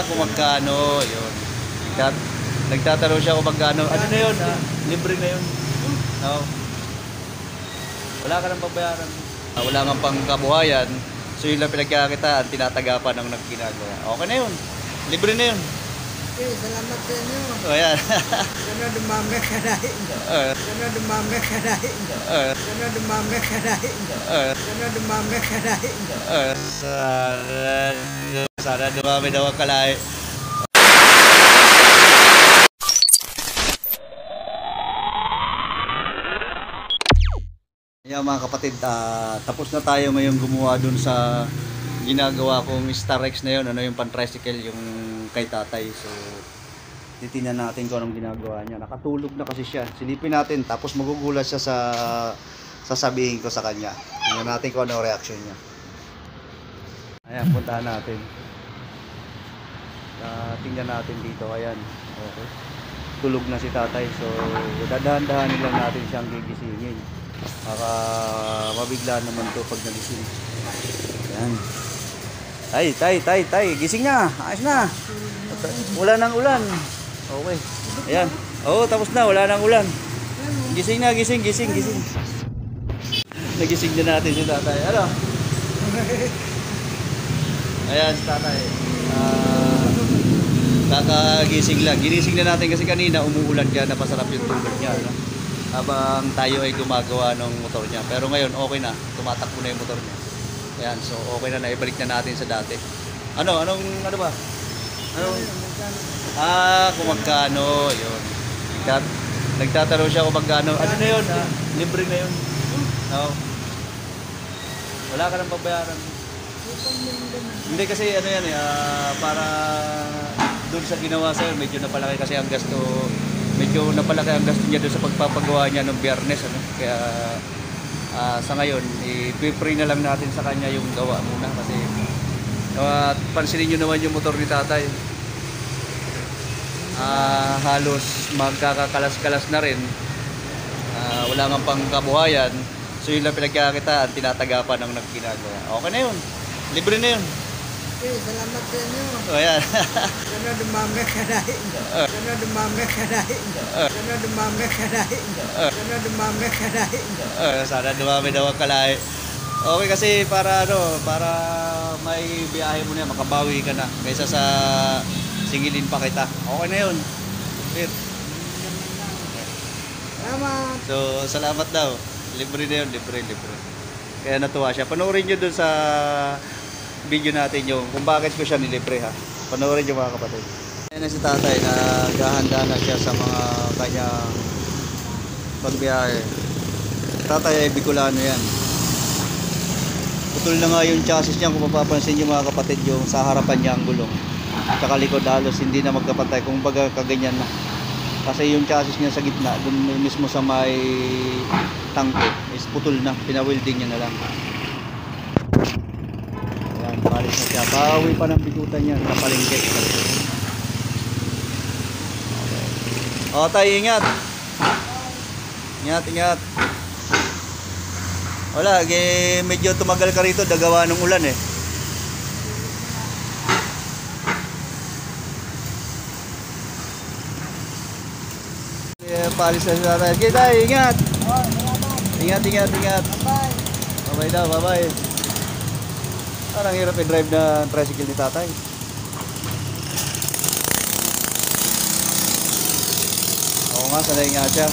Kung magkano, yun. Nagtatanong siya kung magkano. Ano na yun, libre na yun. No? Wala ka nang babayaran. Wala nga pang kabuhayan. So yun lang pinagkakitaan, tinatagapan ng nagginagawa. Okay na yun. Libre na yun. Okay, salamat sa inyo. O yan. Sana dumami ka na rin. Sana dumami ka na rin. Sana dumami ka na rin. Sana dumami ka na rin. Sana dumami daw ang kalay. Yan mga kapatid, tapos na tayo ngayong gumawa dun sa ginagawa kong Star Rex na yun. Ano yung pan-tricycle, yung kay tatay. So titingnan natin kung anong ginagawa niya. Nakatulog na kasi siya. Silipin natin, tapos magugulat siya sa sasabihin ko sa kanya. Tingnan natin kung anong reaction niya. Ayan, puntahan natin. Tingnan natin dito. Ayan, okay. Tulog na si tatay. So dadahan-dahanin lang natin siyang gigisingin. Baka mabigla naman to pag nagising. Ayan. Tay, gising na. Ayos na. Wala nang ulan. Okay. Ayan. Oo, tapos na. Wala nang ulan. Gising na, gising. Nagising na natin si tatay. Ano? Ayan, si tatay. Kakagising lang. Ginising na natin kasi kanina umuulan kaya napasarap yung tulog niya. No? Habang tayo ay gumagawa ng motor niya. Pero ngayon, okay na. Tumatakbo na yung motor niya. Ayan, so okay na, naibalik na natin sa dati. Ano ba? Kung magkano, yun. Nagtatanong siya kung magkano. Ano na yun, libre na yun. No? Wala ka nang babayaran. Hindi kasi ano yan para doon sa ginawa sa'yo, medyo napalaki kasi ang gasto. Medyo napalaki ang gasto niya doon sa pagpapagawa niya ng Biyernes. Ano? Kaya sa ngayon, i-free na lang natin sa kanya yung gawa muna kasi pansinin nyo naman yung motor ni tatay. Halos magkakakalas-kalas na rin. Wala nga pang kabuhayan. So yun lang pinagkakitaan, tinatagapan ng nagginagawa. Okay na yun. Libre na yun. Okay, salamat sa inyo. O yan. Sana dumami ka na rin. Sana dumami ka na rin. Sana dumami ka na rin. Sana dumami ka na rin. Sana dumami daw ang kalay. Okay kasi para may biyahe mo na, makabawi ka na kaysa sa singilin pa kita. Okay na yun. Salamat. So salamat daw. Libre na yun, libre. Kaya natuwa siya. Panoorin nyo dun sa video natin yung kung bakit ko siya nilibre ha. Panoorin nyo mga kapatid. Ayan na si tatay, naghahanda na siya sa mga kanyang pagbiyahe. Tatay ay Bicolano yan. Putol na nga yung chassis niya, kung mapapansin nyo mga kapatid, yung sa harapan niya ang gulong. Tsaka likod halos hindi na magkapantay, kung baga kaganyan na. Kasi yung chassis niya sa gitna, dun mismo sa may tangke, is putol na, pinawilding niya na lang. Ayan, palis na siya. Bawi pa ng bigutan niya, napalingkit. Okay. O tayo, ingat. Ingat. Wala, medyo tumagal ka rito, dagawa ng ulan eh. Palis na siya tayo. Okay tayo, ingat. Ingat. Bye-bye daw, bye-bye. Parang hirap i-drive na tricycle ni tatay. Oo nga, sanay nga siya.